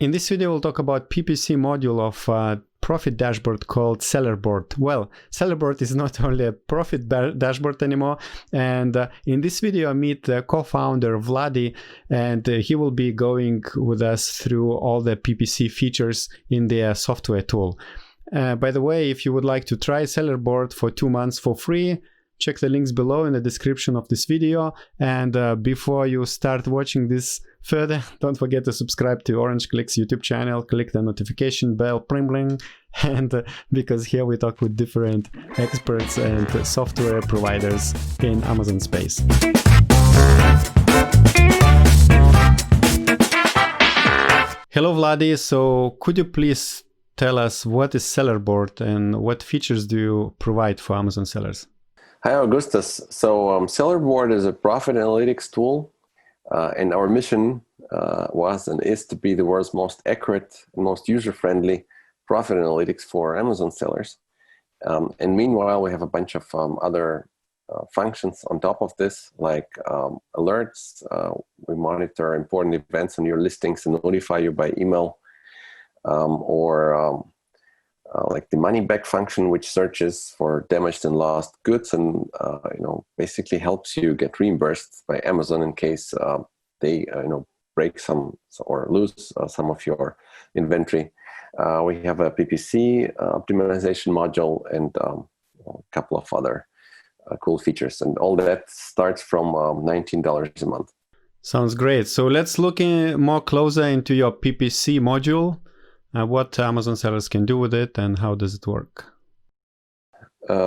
In this video, we'll talk about PPC module of profit dashboard called SELLERBOARD. Well, SELLERBOARD is not only a profit dashboard anymore, and in this video I meet the co-founder Vladi, and he will be going with us through all the PPC features in the software tool. By the way, if you would like to try SELLERBOARD for 2 months for free, check the links below in the description of this video. And before you start watching this further, don't forget to subscribe to Orange Klik's YouTube channel, click the notification bell, bling bling, and because here we talk with different experts and software providers in Amazon space. Hello Vladi, so could you please tell us what is SELLERBOARD and what features do you provide for Amazon sellers? Hi, Augustas. So SELLERBOARD is a profit analytics tool, and our mission was and is to be the world's most accurate and most user-friendly profit analytics for Amazon sellers. And meanwhile, we have a bunch of other functions on top of this, like alerts. We monitor important events on your listings and notify you by email, like the money back function, which searches for damaged and lost goods and basically helps you get reimbursed by Amazon in case they break some or lose some of your inventory. We have a PPC optimization module and a couple of other cool features, and all that starts from $19 a month. Sounds great. So let's look more closer into your PPC module. What Amazon sellers can do with it and how does it work? Here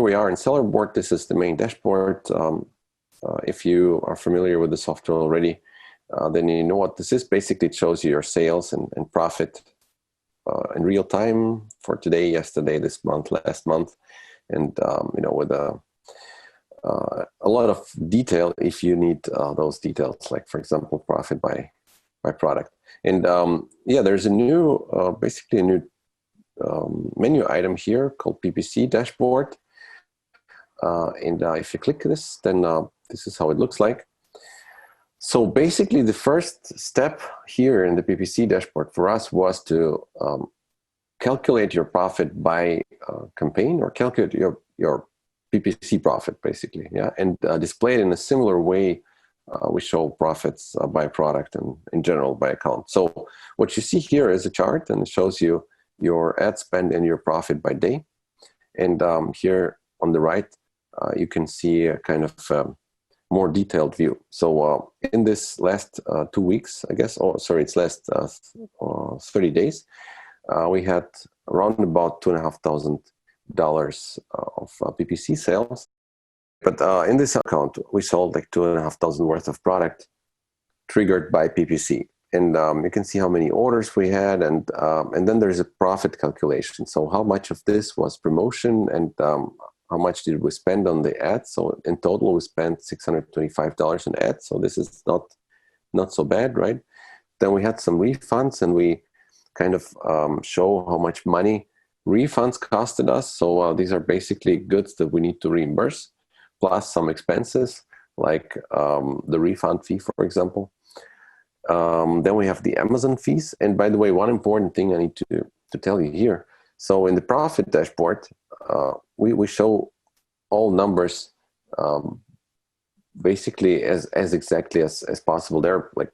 we are in SELLERBOARD. This is the main dashboard. If you are familiar with the software already, then you know what this is. Basically, it shows you your sales and profit in real time for today, yesterday, this month, last month, and with a lot of detail if you need those details, like for example, profit by product. And there's a new, basically a new menu item here called PPC dashboard. If you click this, then this is how it looks like. So basically the first step here in the PPC dashboard for us was to calculate your profit by campaign, or calculate your PPC profit basically, and display it in a similar way we show profits by product and in general by account. So what you see here is a chart, and it shows you your ad spend and your profit by day. And here on the right, you can see a kind of more detailed view. So in this last 2 weeks, I guess, it's last 30 days, we had around about $2,500 of PPC sales. But in this account, we sold like $2,500 worth of product triggered by PPC. And you can see how many orders we had, and then there's a profit calculation. So how much of this was promotion, and how much did we spend on the ads? So in total, we spent $625 on ads. So this is not so bad, right? Then we had some refunds, and we kind of show how much money refunds costed us. So these are basically goods that we need to reimburse, plus some expenses like the refund fee, for example. Then we have the Amazon fees. And by the way, one important thing I need to tell you here. So in the profit dashboard, we show all numbers basically as exactly as possible. They're like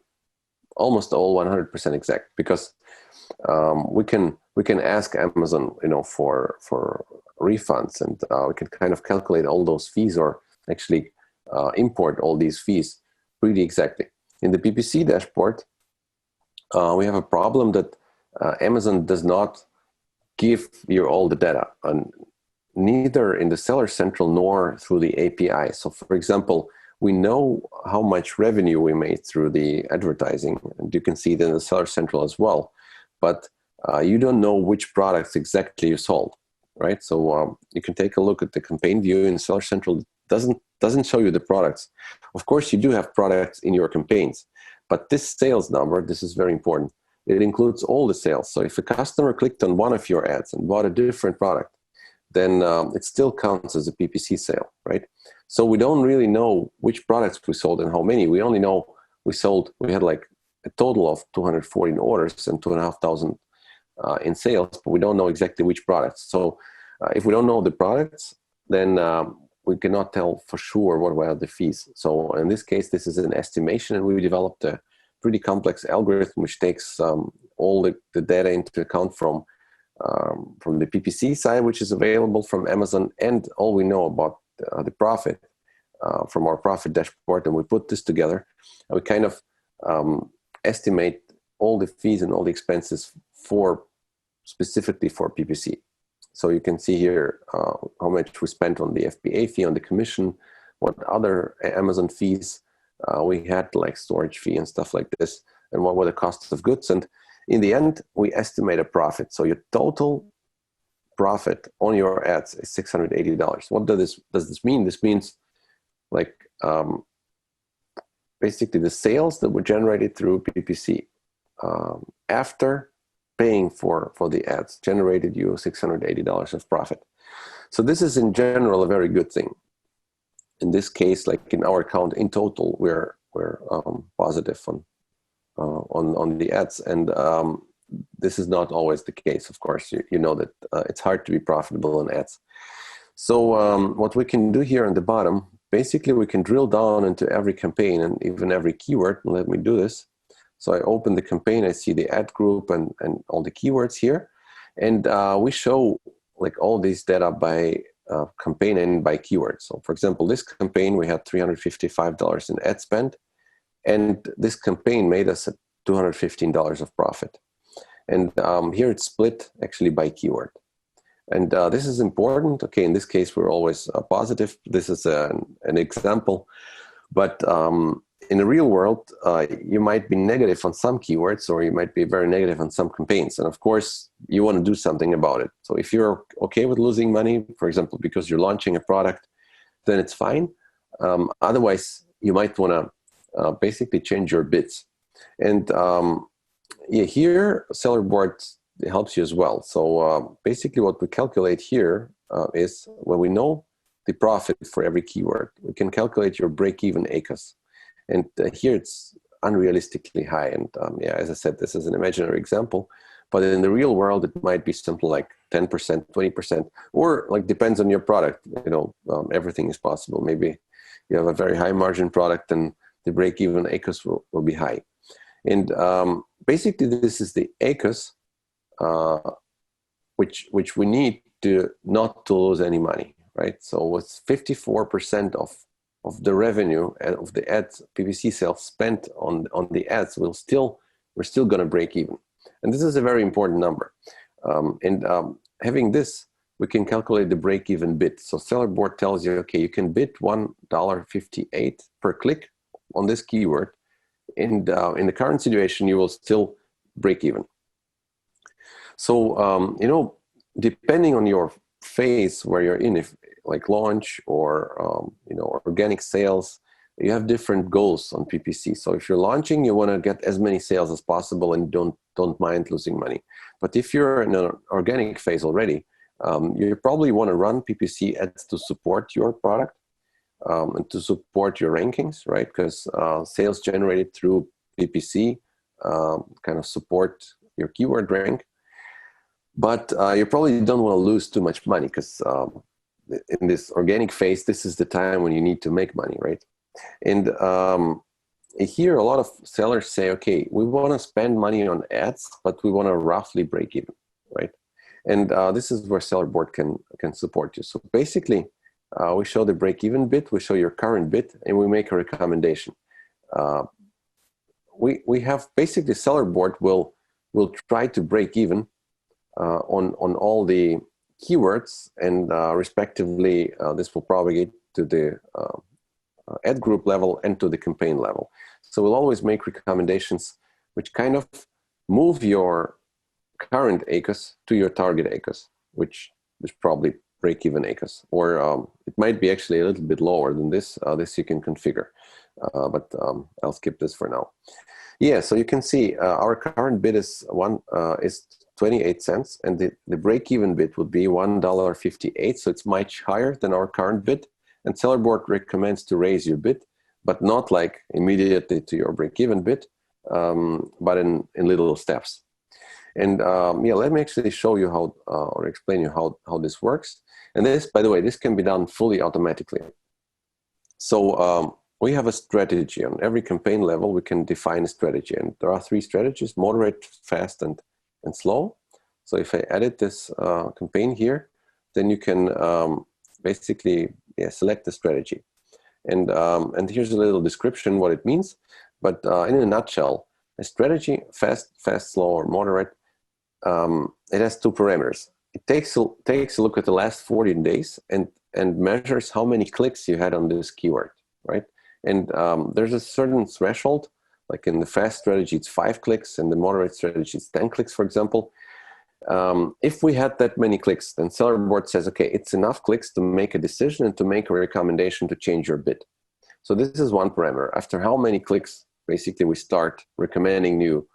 almost all 100% exact, because we can ask Amazon, for refunds, and we can kind of calculate all those fees, or actually import all these fees pretty exactly. In the PPC dashboard, we have a problem that Amazon does not give you all the data, and neither in the Seller Central nor through the API. So for example, we know how much revenue we made through the advertising, and you can see it in the Seller Central as well, but you don't know which products exactly you sold, right? So you can take a look at the campaign view in Seller Central. It doesn't show you the products. Of course, you do have products in your campaigns, but this sales number, this is very important. It includes all the sales. So if a customer clicked on one of your ads and bought a different product, then it still counts as a PPC sale, right? So we don't really know which products we sold and how many. We only know we had like a total of 214 orders and 2,500 in sales, but we don't know exactly which products. So if we don't know the products, then we cannot tell for sure what were the fees. So in this case, this is an estimation, and we developed a pretty complex algorithm which takes all the data into account from the PPC side, which is available from Amazon, and all we know about the profit from our profit dashboard. And we put this together, and we kind of estimate all the fees and all the expenses specifically for PPC. So you can see here how much we spent on the FBA fee, on the commission, what other Amazon fees we had, like storage fee and stuff like this, and what were the costs of goods. And in the end, we estimate a profit. So your total profit on your ads is $680. What does this mean? This means like basically the sales that were generated through PPC after paying for the ads generated you $680 of profit. So this is in general a very good thing. In this case, like in our account, in total, we're positive on the ads, and this is not always the case. Of course, you know that it's hard to be profitable in ads. So what we can do here on the bottom, basically we can drill down into every campaign and even every keyword. Let me do this. So I open the campaign, I see the ad group and all the keywords here. And we show like all these data by campaign and by keyword. So for example, this campaign, we had $355 in ad spend. And this campaign made us $215 of profit. And here it's split actually by keyword. And this is important. Okay, in this case, we're always positive. This is an example. But in the real world, you might be negative on some keywords, or you might be very negative on some campaigns. And of course, you want to do something about it. So if you're okay with losing money, for example, because you're launching a product, then it's fine. Otherwise, you might want to basically change your bids. And yeah, here, SellerBoard helps you as well. So basically what we calculate here is when we know the profit for every keyword, we can calculate your break-even ACoS. And here it's unrealistically high. And yeah, as I said, this is an imaginary example, but in the real world, it might be something like 10%, 20%, or like depends on your product. You know, everything is possible. Maybe you have a very high margin product and the break-even ACoS will be high. And basically this is the ACoS, which we need to not to lose any money, right? So with 54% of the revenue of the ads PPC sales spent on the ads, we're still going to break even. And this is a very important number. Having this, we can calculate the break-even bid. So SellerBoard tells you, okay, you can bid $1.58 per click on this keyword. And in the current situation, you will still break even. So, you know, depending on your phase where you're in, if like launch or, you know, organic sales, you have different goals on PPC. So if you're launching, you want to get as many sales as possible and don't mind losing money. But if you're in an organic phase already, you probably want to run PPC ads to support your product and to support your rankings, right? Because sales generated through PPC kind of support your keyword rank. But you probably don't want to lose too much money because in this organic phase, this is the time when you need to make money, right? And here a lot of sellers say, okay, we want to spend money on ads, but we want to roughly break even, right? And this is where SellerBoard can support you. So basically, we show the break-even bid, we show your current bid, and we make a recommendation. We have basically SellerBoard will try to break even on all the keywords, and respectively, this will propagate to the ad group level and to the campaign level. So we'll always make recommendations which kind of move your current ACoS to your target ACoS, which is probably break-even ACoS, or it might be actually a little bit lower than this. This you can configure, but I'll skip this for now. Yeah, so you can see our current bid is 28 cents, and the break-even bid would be $1.58, so it's much higher than our current bid. And SellerBoard recommends to raise your bid, but not like immediately to your break-even bid, but in little steps. And yeah, let me actually show you how, or explain you how this works. And this, by the way, this can be done fully automatically. So we have a strategy. On every campaign level, we can define a strategy. And there are 3 strategies: moderate, fast, and slow. So if I edit this campaign here, then you can basically select the strategy. And here's a little description what it means. But in a nutshell, a strategy, fast, slow, or moderate, it has 2 parameters. It takes a look at the last 14 days and measures how many clicks you had on this keyword, right? And there's a certain threshold, like in the fast strategy, it's 5 clicks, and the moderate strategy, it's 10 clicks, for example. If we had that many clicks, then SellerBoard says, okay, it's enough clicks to make a decision and to make a recommendation to change your bid. So this is one parameter. After how many clicks, basically, we start recommending new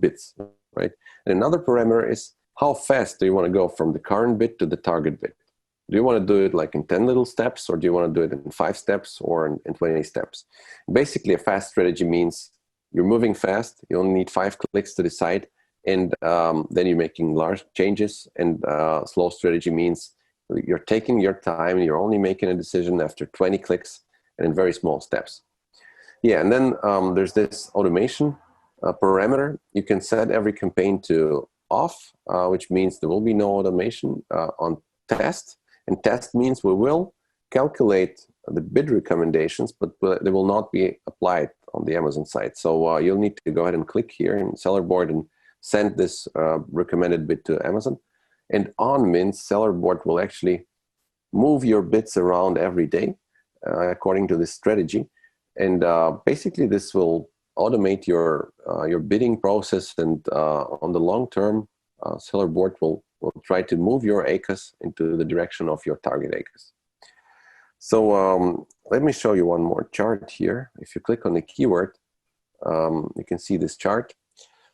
bids, right? And another parameter is how fast do you want to go from the current bid to the target bid? Do you want to do it like in 10 little steps, or do you want to do it in 5 steps or in 20 steps? Basically, a fast strategy means you're moving fast. You only need 5 clicks to decide, and then you're making large changes. And slow strategy means you're taking your time, and you're only making a decision after 20 clicks and in very small steps. Yeah, and then there's this automation parameter. You can set every campaign to off, which means there will be no automation on test. And test means we will calculate the bid recommendations, but they will not be applied on the Amazon site. So you'll need to go ahead and click here in SellerBoard and send this recommended bid to Amazon. And on means SellerBoard will actually move your bids around every day according to this strategy. And basically this will automate your bidding process, and on the long term, SellerBoard will try to move your ACoS into the direction of your target ACoS. So let me show you one more chart here. If you click on the keyword, you can see this chart.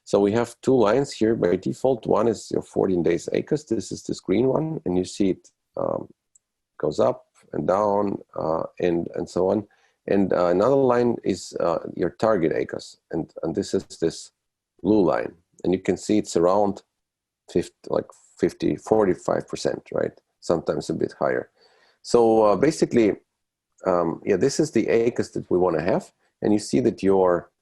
So we have 2 lines here by default. One is your 14 days ACoS. This is this green one, and you see it goes up and down and so on. And another line is your target ACoS, and this is this blue line, and you can see it's around 45%, right? Sometimes a bit higher. So basically, yeah, this is the ACoS that we want to have, and you see that your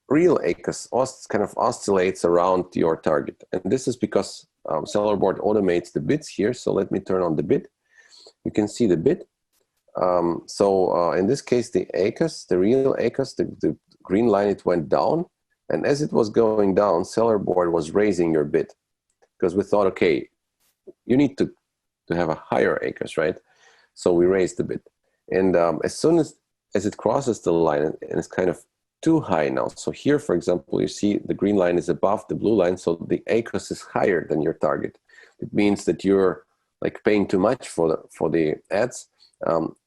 real ACoS kind of oscillates around your target, and this is because SellerBoard automates the bids here. So let me turn on the bid. You can see the bid. So in this case, the ACoS, the real ACoS, the green line, it went down, and as it was going down, SellerBoard was raising your bid, because we thought, okay, you need to have a higher ACoS, right? So we raised the bid, and as soon as it crosses the line, and it's kind of too high now. So here, for example, you see the green line is above the blue line, so the ACoS is higher than your target. It means that you're like paying too much for the ads.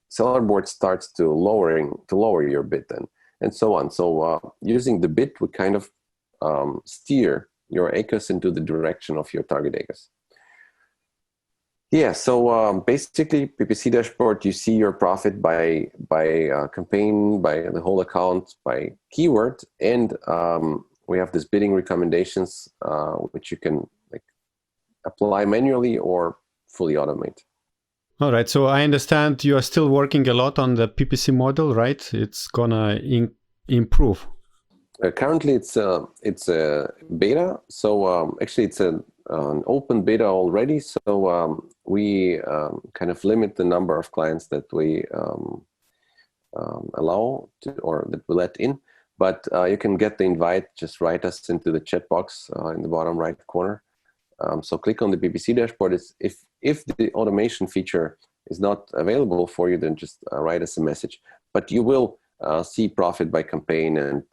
SellerBoard starts to lower your bid then, and so on. So using the bid, we kind of steer your ACoS into the direction of your target ACoS. Yeah, so basically, PPC dashboard, you see your profit by campaign, by the whole account, by keyword, and we have this bidding recommendations, which you can like apply manually or fully automate. All right, so I understand you are still working a lot on the PPC model, right? It's gonna improve. Currently, it's a beta. So actually, it's an open beta already. So we kind of limit the number of clients that we allow to, or that we let in. But you can get the invite. Just write us into the chat box in the bottom right corner. So click on the PPC dashboard. If the automation feature is not available for you, then just write us a message. But you will see profit by campaign and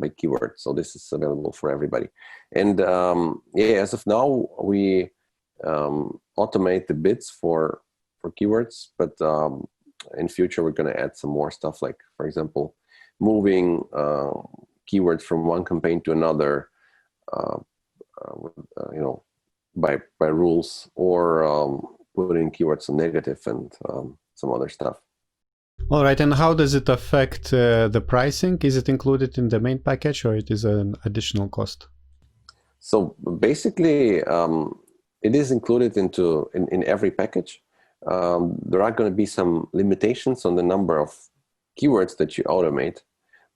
by keyword. So this is available for everybody. And yeah, as of now, we automate the bids for keywords, but in future, we're going to add some more stuff, like, for example, moving keywords from one campaign to another, you know, by rules, or putting keywords on negative and some other stuff. All right, and how does it affect the pricing? Is it included in the main package, or it is an additional cost? So basically, it is included in every package. There are going to be some limitations on the number of keywords that you automate,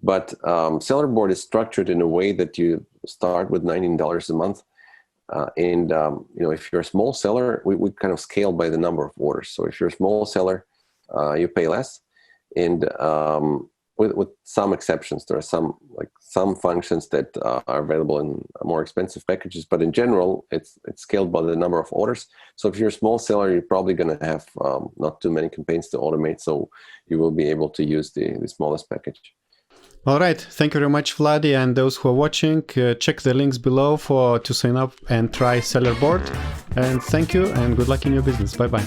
but SellerBoard is structured in a way that you start with $19 a month. And if you're a small seller, we kind of scale by the number of orders. So if you're a small seller, you pay less. And with some exceptions, there are some functions that are available in more expensive packages, but in general, it's scaled by the number of orders. So if you're a small seller, you're probably going to have not too many campaigns to automate, so you will be able to use the smallest package. All right, thank you very much, Vladi, and those who are watching, check the links below to sign up and try SellerBoard. And thank you, and good luck in your business. Bye-bye.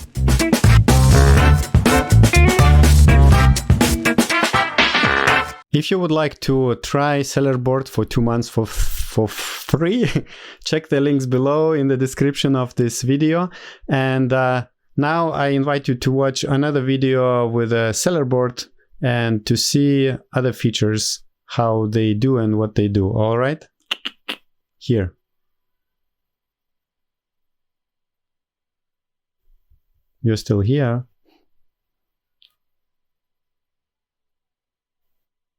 If you would like to try SellerBoard for 2 months for free, check the links below in the description of this video. And now I invite you to watch another video with a SellerBoard and to see other features, how they do and what they do. All right? Here. You're still here.